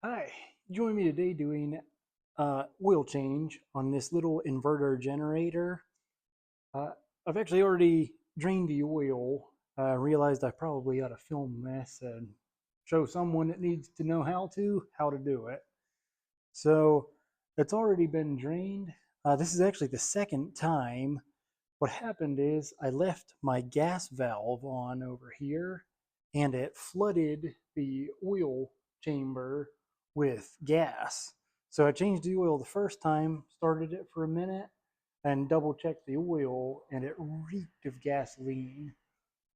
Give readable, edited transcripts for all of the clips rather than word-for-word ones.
Hi, join me today doing oil change on this little inverter generator. Uh, I've actually already drained the oil. I realized I probably ought to film this and show someone that needs to know how to do it. So it's already been drained. This is actually the second time. What happened is I left my gas valve on over here and it flooded the oil chamber with gas. So I changed the oil the first time, started it for a minute, and double checked the oil, and it reeked of gasoline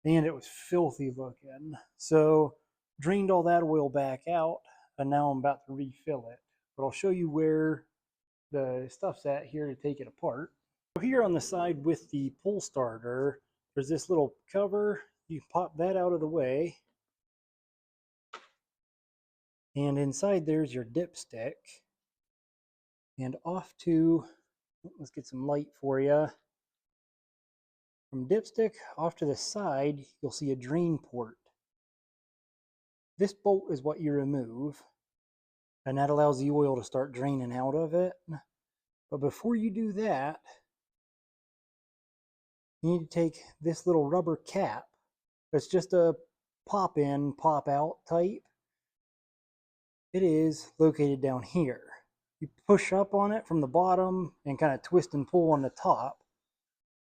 and it was filthy looking. So drained all that oil back out, and now I'm about to refill it. But I'll show you where the stuff's at here to take it apart. So here on the side with the pull starter, there's this little cover. You pop that out of the way. And inside there's your dipstick. And off to, let's get some light for you. From dipstick off to the side, you'll see a drain port. This bolt is what you remove, and that allows the oil to start draining out of it. But before you do that, you need to take this little rubber cap. It's just a pop in, pop out type. It is located down here. You push up on it from the bottom and kind of twist and pull on the top.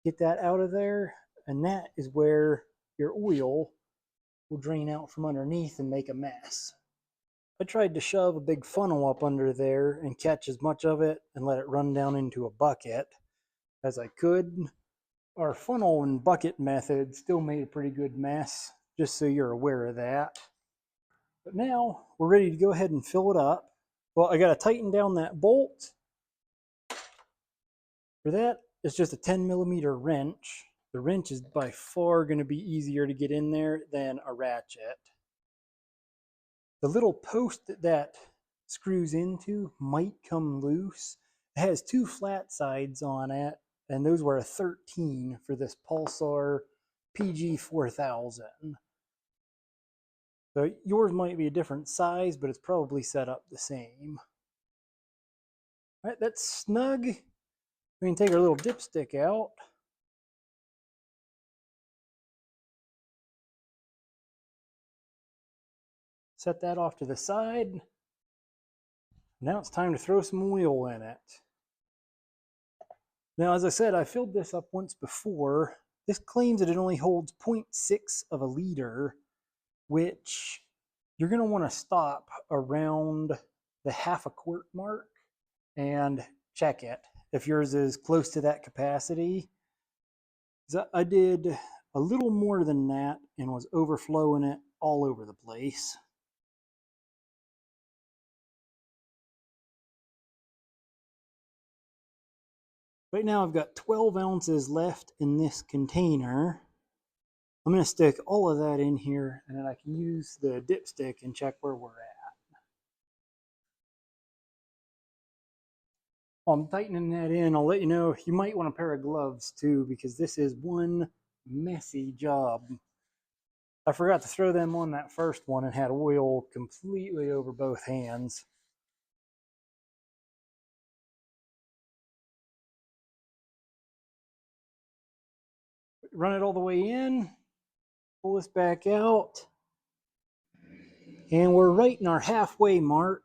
Get that out of there, and that is where your oil will drain out from underneath and make a mess. I tried to shove a big funnel up under there and catch as much of it and let it run down into a bucket as I could. Our funnel and bucket method still made a pretty good mess, just so you're aware of that. But now we're ready to go ahead and fill it up. Well, I got to tighten down that bolt. For that, it's just a 10mm wrench. The wrench is by far going to be easier to get in there than a ratchet. The little post that screws into might come loose. It has two flat sides on it, and those were a 13 for this Pulsar PG4000. So yours might be a different size, but it's probably set up the same. All right, that's snug. We can take our little dipstick out. Set that off to the side. Now it's time to throw some oil in it. Now, as I said, I filled this up once before. This claims that it only holds 0.6 of a liter, which you're going to want to stop around the half a quart mark and check it if yours is close to that capacity. I did a little more than that and was overflowing it all over the place. Right now I've got 12 ounces left in this container. I'm going to stick all of that in here, and then I can use the dipstick and check where we're at. While I'm tightening that in, I'll let you know you might want a pair of gloves too, because this is one messy job. I forgot to throw them on that first one and had oil completely over both hands. Run it all the way in, pull this back out, and we're right in our halfway mark,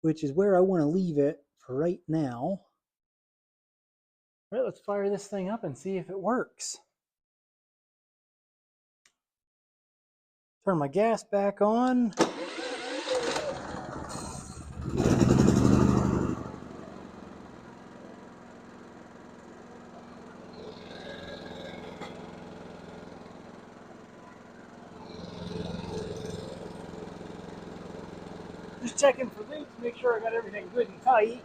which is where I want to leave it for right now. All right, let's fire this thing up and see if it works. Turn my gas back on. Just checking for leaks, make sure I got everything good and tight.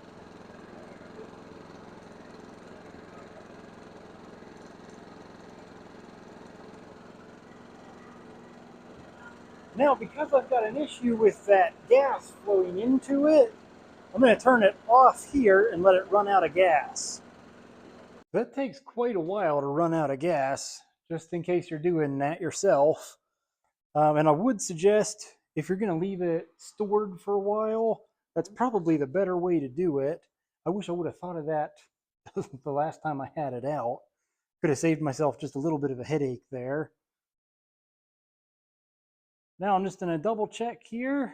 Now, because I've got an issue with that gas flowing into it, I'm going to turn it off here and let it run out of gas. That takes quite a while to run out of gas, just in case you're doing that yourself. And I would suggest, if you're going to leave it stored for a while, that's probably the better way to do it. I wish I would have thought of that the last time I had it out. Could have saved myself just a little bit of a headache there. Now I'm just going to double check here.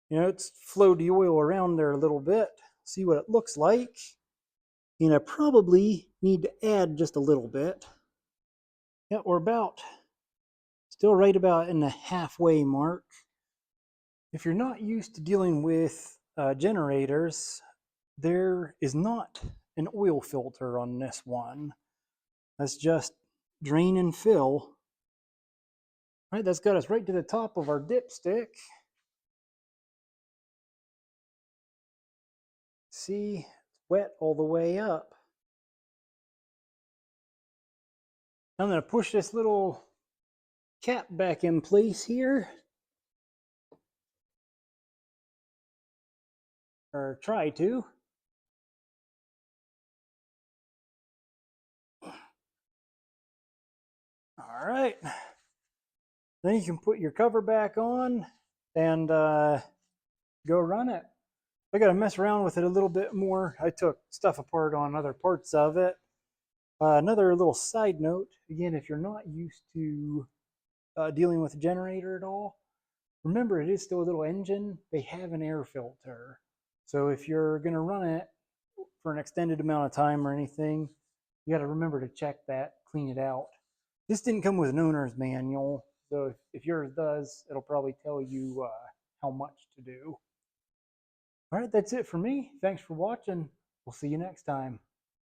You know, it's flowed the oil around there a little bit. See what it looks like. And I probably need to add just a little bit. Yeah, we're about still right about in the halfway mark. If you're not used to dealing with generators, there is not an oil filter on this one. That's just drain and fill. All right, that's got us right to the top of our dipstick. See, it's wet all the way up. I'm going to push this little cap back in place here. Or try to. All right. Then you can put your cover back on and go run it. I got to mess around with it a little bit more. I took stuff apart on other parts of it. Another little side note, again, if you're not used to dealing with a generator at all, remember it is still a little engine. They have an air filter. So if you're going to run it for an extended amount of time or anything, you got to remember to check that, clean it out. This didn't come with an owner's manual, so if yours does, it'll probably tell you how much to do. All right, that's it for me. Thanks for watching. We'll see you next time.